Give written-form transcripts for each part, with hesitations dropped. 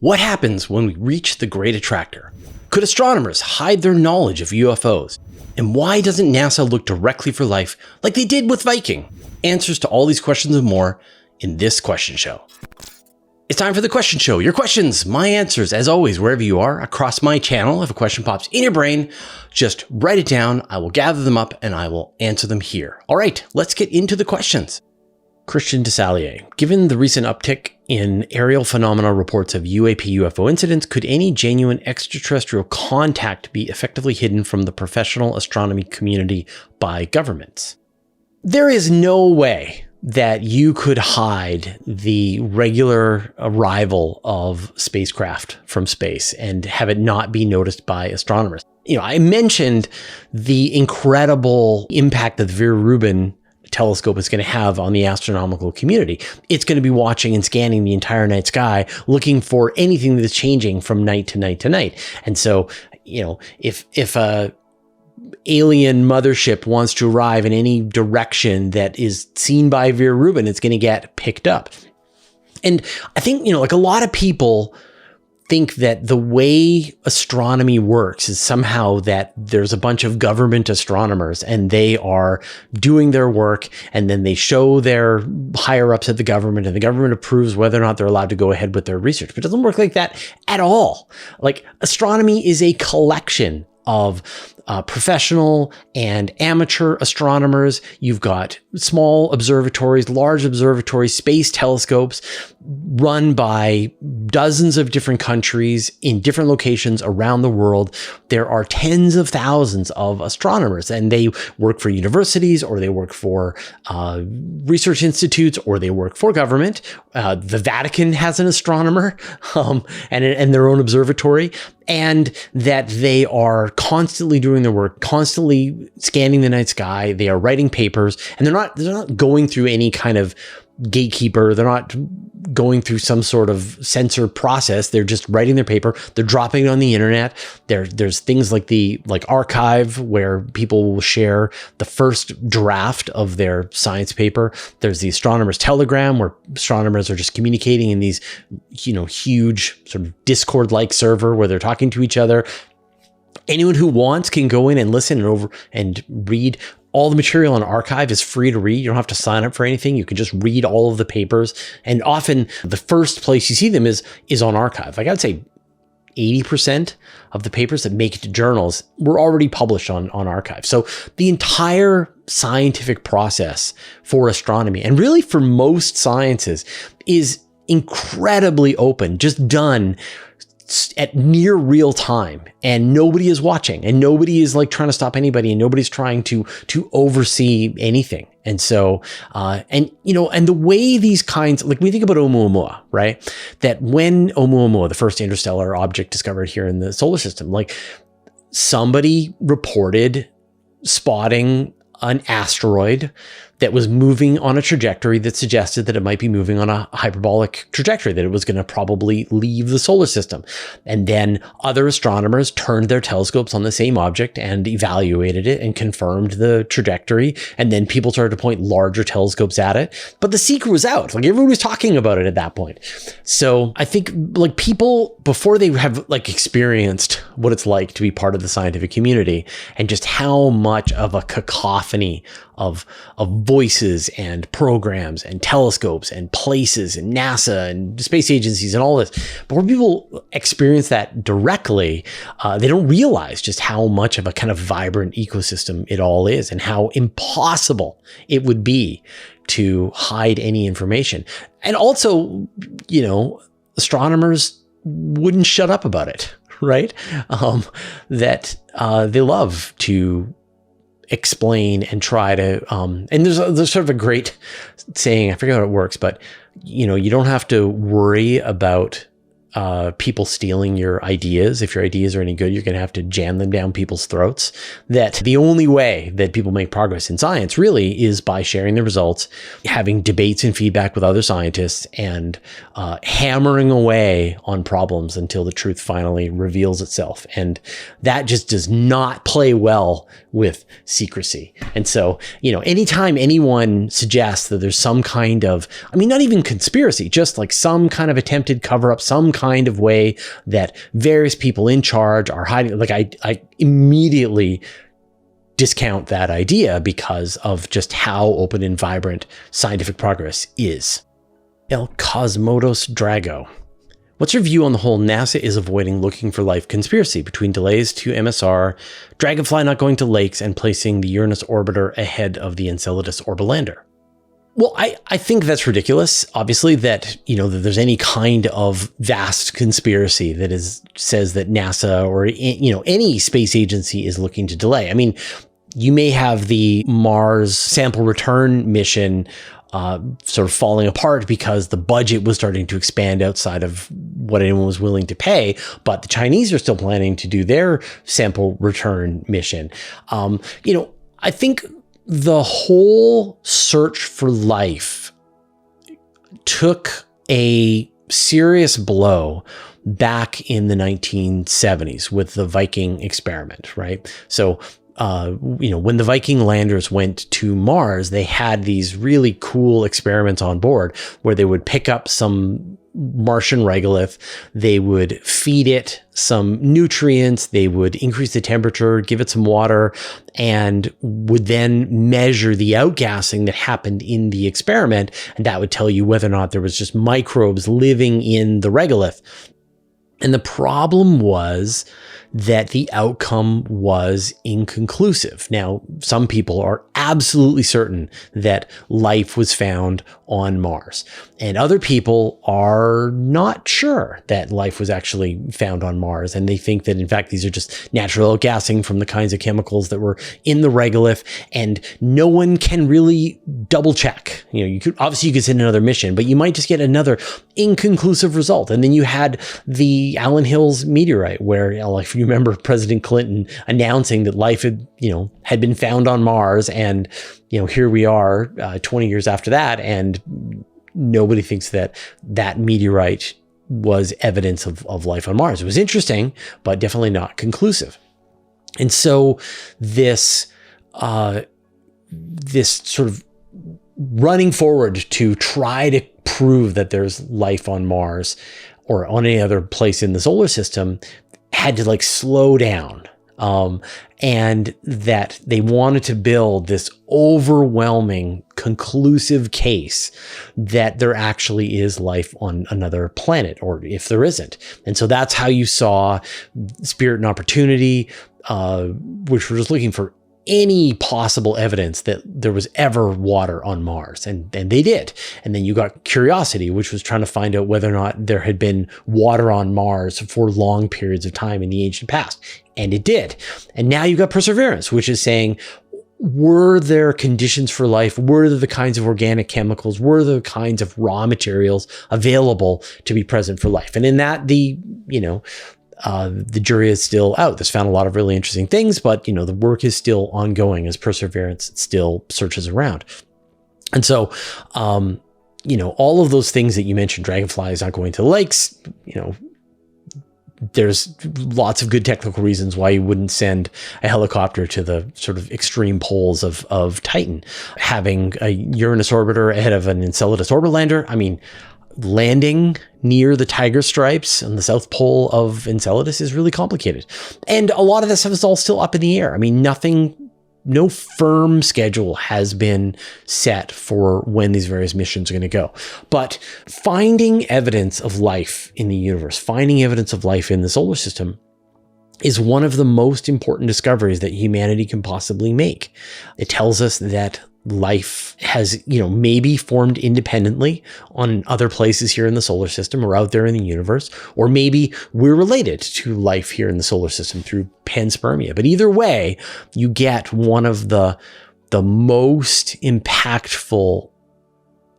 What happens when we reach the Great Attractor? Could astronomers hide their knowledge of UFOs? And why doesn't NASA look directly for life like they did with Viking? Answers to all these questions and more in this question show. It's time for the question show. Your questions, my answers, as always, wherever you are across my channel. If a question pops in your brain, just write it down. I will gather them up and I will answer them here. All right, let's get into the questions. Christian Desalier, given the recent uptick in aerial phenomena reports of UAP/UFO incidents, could any genuine extraterrestrial contact be effectively hidden from the professional astronomy community by governments? There is no way that you could hide the regular arrival of spacecraft from space and have it not be noticed by astronomers. I mentioned the incredible impact that the Vera Rubin telescope is going to have on the astronomical community. It's going to be watching and scanning the entire night sky, looking for anything that's changing from night to night to night. And so, if a alien mothership wants to arrive in any direction that is seen by Vera Rubin, it's going to get picked up. And I think, a lot of people think that the way astronomy works is somehow that there's a bunch of government astronomers and they are doing their work and then they show their higher ups at the government and the government approves whether or not they're allowed to go ahead with their research. But it doesn't work like that at all. Like, astronomy is a collection of professional and amateur astronomers. You've got small observatories, large observatories, space telescopes run by dozens of different countries in different locations around the world. There are tens of thousands of astronomers, and they work for universities, or they work for research institutes, or they work for government. The Vatican has an astronomer and their own observatory, and that they are constantly doing their work, constantly scanning the night sky. They are writing papers, and they're not going through any kind of gatekeeper. They're not going through some sort of censor process. They're just writing their paper. They're dropping it on the internet. There's things like the archive where people will share the first draft of their science paper. There's the astronomer's telegram where astronomers are just communicating in these, huge sort of Discord-like server where they're talking to each other. Anyone who wants can go in and listen and read. All the material on archive is free to read. You don't have to sign up for anything. You can just read all of the papers. And often the first place you see them is on archive. Like, I'd say 80% of the papers that make it to journals were already published on archive. So the entire scientific process for astronomy, and really for most sciences, is incredibly open, just done at near real time, and nobody is watching, and nobody is trying to stop anybody, and nobody's trying to oversee anything. And so, and the way these kinds, like, we think about Oumuamua, right? That when Oumuamua, the first interstellar object discovered here in the solar system, somebody reported spotting an asteroid that was moving on a trajectory that suggested that it might be moving on a hyperbolic trajectory, that it was going to probably leave the solar system. And then other astronomers turned their telescopes on the same object and evaluated it and confirmed the trajectory. And then people started to point larger telescopes at it. But the secret was out. Everyone was talking about it at that point. So I think people, before they have experienced what it's like to be part of the scientific community and just how much of a cacophony of voices and programs and telescopes and places and NASA and space agencies and all this. But when people experience that directly, they don't realize just how much of a kind of vibrant ecosystem it all is, and how impossible it would be to hide any information. And also, astronomers wouldn't shut up about it, right? That they love to explain and try to, and there's sort of a great saying, I forget how it works, but you don't have to worry about people stealing your ideas. If your ideas are any good, you're going to have to jam them down people's throats. That the only way that people make progress in science really is by sharing the results, having debates and feedback with other scientists, and hammering away on problems until the truth finally reveals itself. And that just does not play well with secrecy. And so, anytime anyone suggests that there's some kind of, not even conspiracy, just some kind of attempted cover up, some kind kind of way that various people in charge are hiding. Like I immediately discount that idea because of just how open and vibrant scientific progress is. El Cosmodos Drago. What's your view on the whole NASA is avoiding looking for life conspiracy between delays to MSR, Dragonfly not going to lakes, and placing the Uranus orbiter ahead of the Enceladus orbalander? Well, I think that's ridiculous. Obviously, that that there's any kind of vast conspiracy that says that NASA or any space agency is looking to delay. I mean, you may have the Mars sample return mission sort of falling apart because the budget was starting to expand outside of what anyone was willing to pay, but the Chinese are still planning to do their sample return mission. I think the whole search for life took a serious blow back in the 1970s with the Viking experiment, right? So, when the Viking landers went to Mars, they had these really cool experiments on board where they would pick up some Martian regolith, they would feed it some nutrients, they would increase the temperature, give it some water, and would then measure the outgassing that happened in the experiment. And that would tell you whether or not there was just microbes living in the regolith. And the problem was that the outcome was inconclusive. Now, some people are absolutely certain that life was found on Mars, and other people are not sure that life was actually found on Mars. And they think that, in fact, these are just natural outgassing from the kinds of chemicals that were in the regolith, and no one can really double check. You could send another mission, but you might just get another inconclusive result. And then you had the Allen Hills meteorite, where, if you remember President Clinton announcing that life had been found on Mars, and here we are 20 years after that, and nobody thinks that meteorite was evidence of life on Mars. It was interesting, but definitely not conclusive. And so this sort of running forward to try to prove that there's life on Mars or on any other place in the solar system had to slow down. And that they wanted to build this overwhelming, conclusive case that there actually is life on another planet, or if there isn't. And so that's how you saw Spirit and Opportunity, which were just looking for any possible evidence that there was ever water on Mars. And they did. And then you got Curiosity, which was trying to find out whether or not there had been water on Mars for long periods of time in the ancient past. And it did. And now you got Perseverance, which is saying, were there conditions for life? Were there the kinds of organic chemicals? Were there the kinds of raw materials available to be present for life? And in that, the jury is still out. This found a lot of really interesting things, but the work is still ongoing as Perseverance still searches around. And so, all of those things that you mentioned, Dragonfly is not going to the lakes, there's lots of good technical reasons why you wouldn't send a helicopter to the sort of extreme poles of Titan. Having a Uranus orbiter ahead of an Enceladus orbalander, I mean, landing near the tiger stripes on the south pole of Enceladus is really complicated. And a lot of this stuff is all still up in the air. I mean, no firm schedule has been set for when these various missions are going to go. But finding evidence of life in the universe, finding evidence of life in the solar system, is one of the most important discoveries that humanity can possibly make. It tells us that life has, maybe formed independently on other places here in the solar system or out there in the universe, or maybe we're related to life here in the solar system through panspermia. But either way, you get one of the most impactful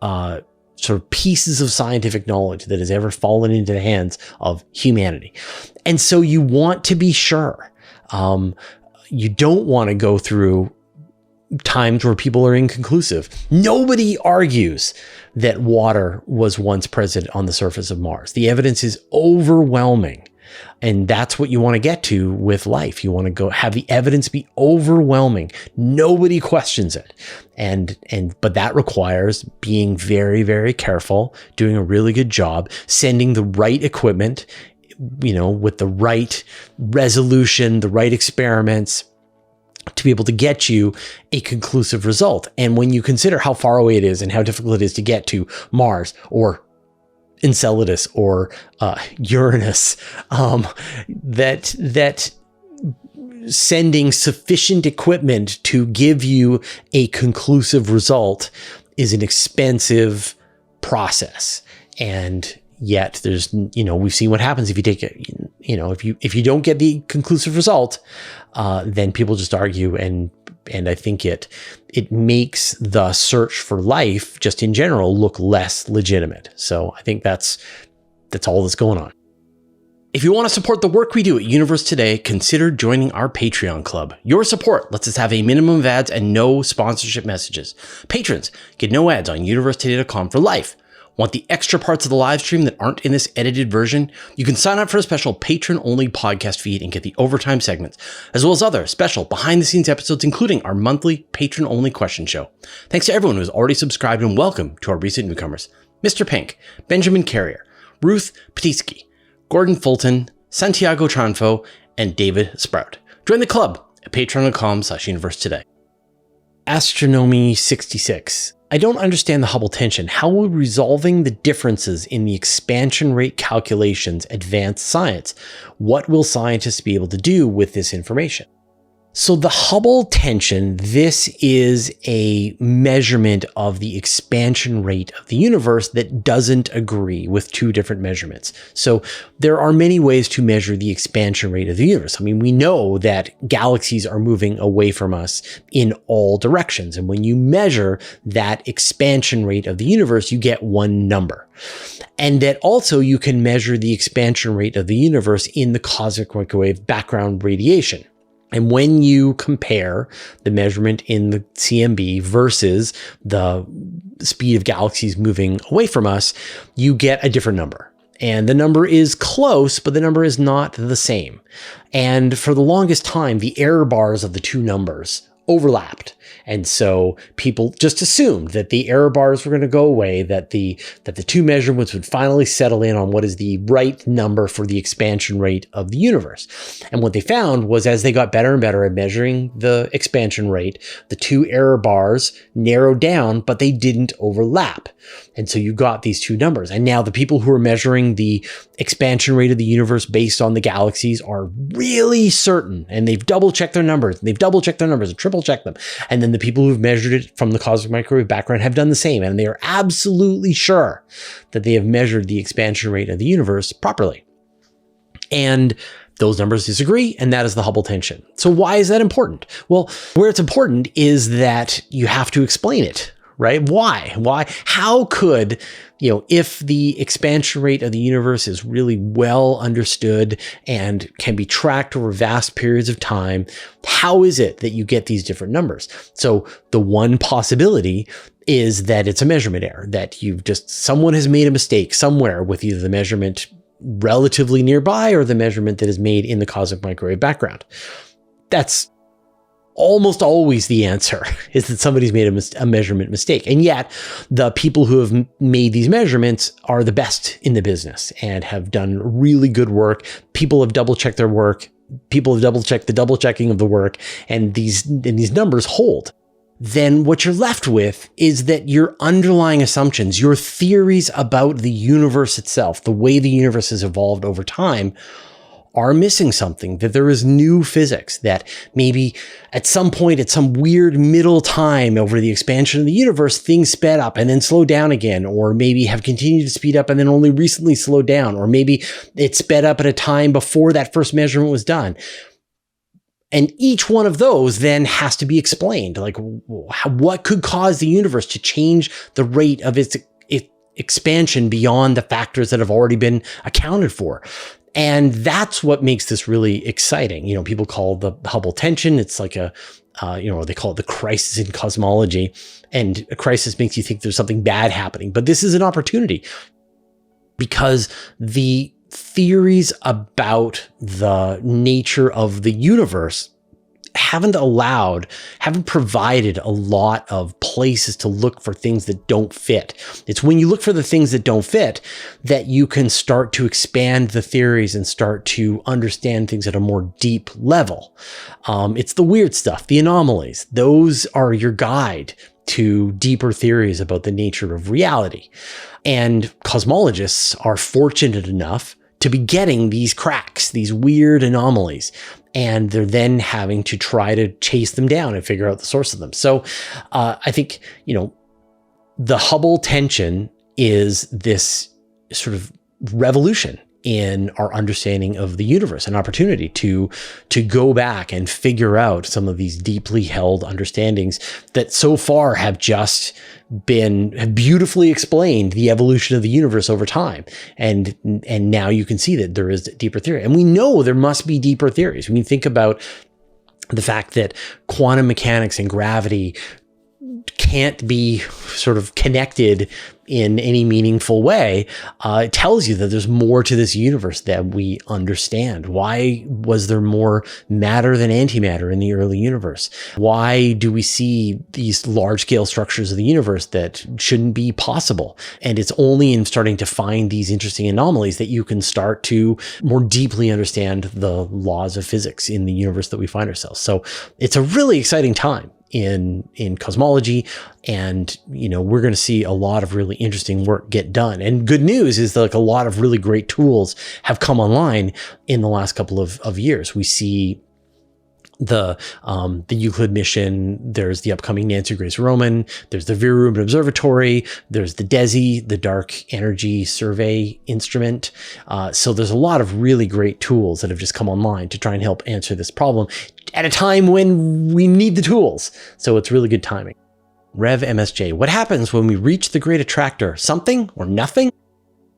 sort of pieces of scientific knowledge that has ever fallen into the hands of humanity. And so you want to be sure. You don't want to go through times where people are inconclusive. Nobody argues that water was once present on the surface of Mars. The evidence is overwhelming And that's what you want to get to with life. You want to go have the evidence be overwhelming. Nobody questions it. But that requires being very, very careful, doing a really good job, sending the right equipment, with the right resolution, the right experiments, to be able to get you a conclusive result. And when you consider how far away it is and how difficult it is to get to Mars or Enceladus or Uranus, that sending sufficient equipment to give you a conclusive result is an expensive process. And yet there's, we've seen what happens if you take it, if you don't get the conclusive result, then people just argue. And I think it makes the search for life just in general look less legitimate. So I think that's all that's going on. If you want to support the work we do at Universe Today, consider joining our Patreon club. Your support lets us have a minimum of ads and no sponsorship messages. Patrons get no ads on universetoday.com for life. Want the extra parts of the live stream that aren't in this edited version? You can sign up for a special patron-only podcast feed and get the overtime segments, as well as other special behind-the-scenes episodes, including our monthly patron-only question show. Thanks to everyone who has already subscribed, and welcome to our recent newcomers: Mr. Pink, Benjamin Carrier, Ruth Petitsky, Gordon Fulton, Santiago Tranfo, and David Sprout. Join the club at patreon.com/universetoday. Astronomy 66. I don't understand the Hubble tension. How will resolving the differences in the expansion rate calculations advance science? What will scientists be able to do with this information? So the Hubble tension, this is a measurement of the expansion rate of the universe that doesn't agree with two different measurements. So there are many ways to measure the expansion rate of the universe. I mean, we know that galaxies are moving away from us in all directions. And when you measure that expansion rate of the universe, you get one number. And that also you can measure the expansion rate of the universe in the cosmic microwave background radiation. And when you compare the measurement in the CMB versus the speed of galaxies moving away from us, you get a different number. And the number is close, but the number is not the same. And for the longest time, the error bars of the two numbers overlapped. And so people just assumed that the error bars were going to go away, that the two measurements would finally settle in on what is the right number for the expansion rate of the universe. And what they found was, as they got better and better at measuring the expansion rate, the two error bars narrowed down, but they didn't overlap. And so you got these two numbers. And now the people who are measuring the expansion rate of the universe based on the galaxies are really certain, and they've double-checked their numbers, and they've double-checked their numbers and triple-checked them. And then the people who've measured it from the cosmic microwave background have done the same, and they are absolutely sure that they have measured the expansion rate of the universe properly. And those numbers disagree, and that is the Hubble tension. So why is that important? Well, where it's important is that you have to explain it, right? Why? How could, if the expansion rate of the universe is really well understood and can be tracked over vast periods of time, how is it that you get these different numbers? So the one possibility is that it's a measurement error, that someone has made a mistake somewhere with either the measurement relatively nearby or the measurement that is made in the cosmic microwave background. That's almost always the answer, is that somebody's made a measurement mistake. And yet the people who have made these measurements are the best in the business and have done really good work. People have double-checked their work. People have double-checked the double-checking of the work, and these numbers hold. Then what you're left with is that your underlying assumptions, your theories about the universe itself, the way the universe has evolved over time, are missing something, that there is new physics, that maybe at some point, at some weird middle time over the expansion of the universe, things sped up and then slowed down again, or maybe have continued to speed up and then only recently slowed down, or maybe it sped up at a time before that first measurement was done. And each one of those then has to be explained. Like, what could cause the universe to change the rate of its expansion beyond the factors that have already been accounted for? And that's what makes this really exciting. People call the Hubble tension, it's like they call it the crisis in cosmology. And a crisis makes you think there's something bad happening. But this is an opportunity, because the theories about the nature of the universe haven't provided a lot of places to look for things that don't fit. It's when you look for the things that don't fit that you can start to expand the theories and start to understand things at a more deep level. It's the weird stuff, the anomalies. Those are your guide to deeper theories about the nature of reality. And cosmologists are fortunate enough to be getting these cracks, these weird anomalies, and they're then having to try to chase them down and figure out the source of them. So I think, the Hubble tension is this sort of revolution in our understanding of the universe, an opportunity to go back and figure out some of these deeply held understandings that so far have beautifully explained the evolution of the universe over time. And now you can see that there is deeper theory. And we know there must be deeper theories. When you think about the fact that quantum mechanics and gravity can't be sort of connected in any meaningful way, it tells you that there's more to this universe that we understand. Why was there more matter than antimatter in the early universe? Why do we see these large-scale structures of the universe that shouldn't be possible? And it's only in starting to find these interesting anomalies that you can start to more deeply understand the laws of physics in the universe that we find ourselves. So it's a really exciting time in cosmology, and we're going to see a lot of really interesting work get done. And good news is that a lot of really great tools have come online in the last couple of years. We see the Euclid mission, there's the upcoming Nancy Grace Roman, there's the Vera Rubin Observatory, there's the DESI, the Dark Energy Survey Instrument. So there's a lot of really great tools that have just come online to try and help answer this problem at a time when we need the tools. So it's really good timing. Rev MSJ, what happens when we reach the Great Attractor? Something or nothing?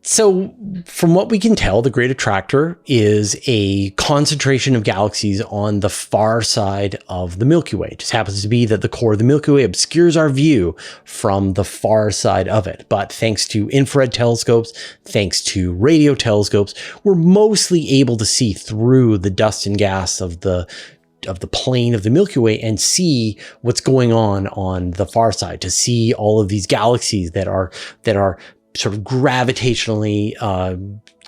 So from what we can tell, the Great Attractor is a concentration of galaxies on the far side of the Milky Way. It just happens to be that the core of the Milky Way obscures our view from the far side of it. But thanks to infrared telescopes, thanks to radio telescopes, we're mostly able to see through the dust and gas of the plane of the Milky Way and see what's going on the far side, to see all of these galaxies that are sort of gravitationally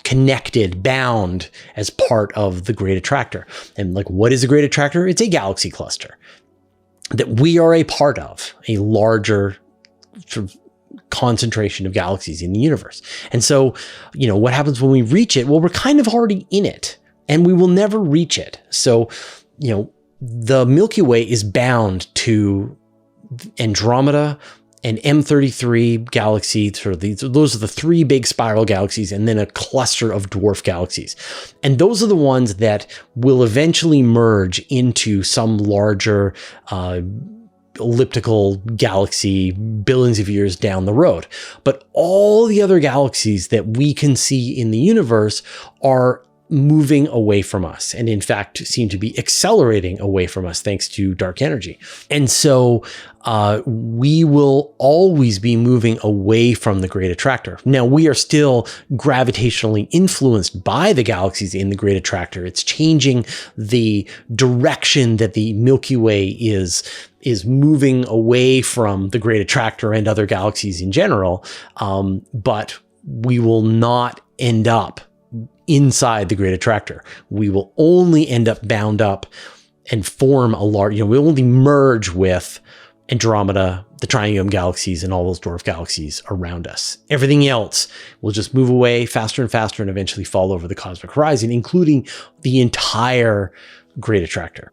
connected, bound as part of the Great Attractor. And what is a Great Attractor? It's a galaxy cluster that we are a part of, a larger sort of concentration of galaxies in the universe. And so, what happens when we reach it? Well, we're kind of already in it, and we will never reach it. So, the Milky Way is bound to Andromeda and M33 galaxy. Those are the three big spiral galaxies, and then a cluster of dwarf galaxies. And those are the ones that will eventually merge into some larger elliptical galaxy billions of years down the road. But all the other galaxies that we can see in the universe are moving away from us, and in fact seem to be accelerating away from us thanks to dark energy. And so we will always be moving away from the Great Attractor. Now, we are still gravitationally influenced by the galaxies in the Great Attractor. It's changing the direction that the Milky Way is moving away from the Great Attractor and other galaxies in general, but we will not end up inside the Great Attractor. We will only end up bound up and form a large, we'll only merge with Andromeda, the Triangulum galaxies, and all those dwarf galaxies around us. Everything else will just move away faster and faster and eventually fall over the cosmic horizon, including the entire Great Attractor.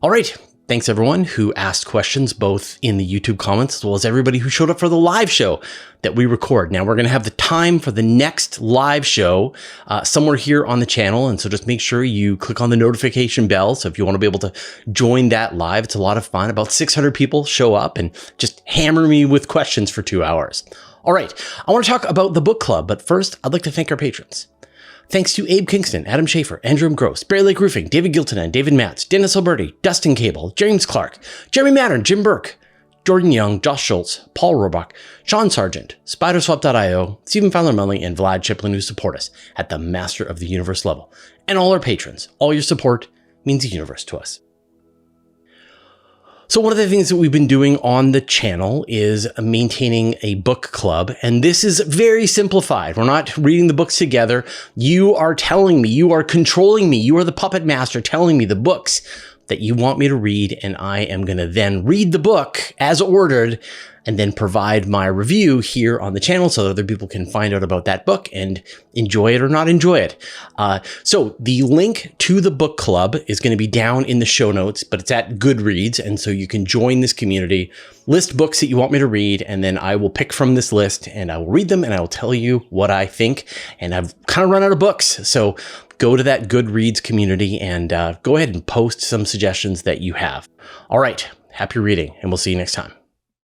All right. Thanks everyone who asked questions, both in the YouTube comments as well as everybody who showed up for the live show that we record. Now we're going to have the time for the next live show somewhere here on the channel. And so just make sure you click on the notification bell. So if you want to be able to join that live, it's a lot of fun. About 600 people show up and just hammer me with questions for 2 hours. All right. I want to talk about the book club, but first I'd like to thank our patrons. Thanks to Abe Kingston, Adam Schaefer, Andrew M. Gross, Barry Lake Roofing, David Giltonen, David Matz, Dennis Alberti, Dustin Cable, James Clark, Jeremy Mattern, Jim Burke, Jordan Young, Josh Schultz, Paul Rohrbach, Sean Sargent, Spiderswap.io, Stephen Fowler-Melling, and Vlad Chiplin, who support us at the Master of the Universe level. And all our patrons. All your support means the universe to us. So one of the things that we've been doing on the channel is maintaining a book club, and this is very simplified. We're not reading the books together. You are telling me, you are controlling me, you are the puppet master telling me the books that you want me to read, and I am going to then read the book as ordered and then provide my review here on the channel so that other people can find out about that book and enjoy it or not enjoy it. So the link to the book club is going to be down in the show notes, but it's at Goodreads. And so you can join this community, list books that you want me to read, and then I will pick from this list and I will read them and I will tell you what I think. And I've kind of run out of books. So go to that Goodreads community and go ahead and post some suggestions that you have. All right. Happy reading, and we'll see you next time.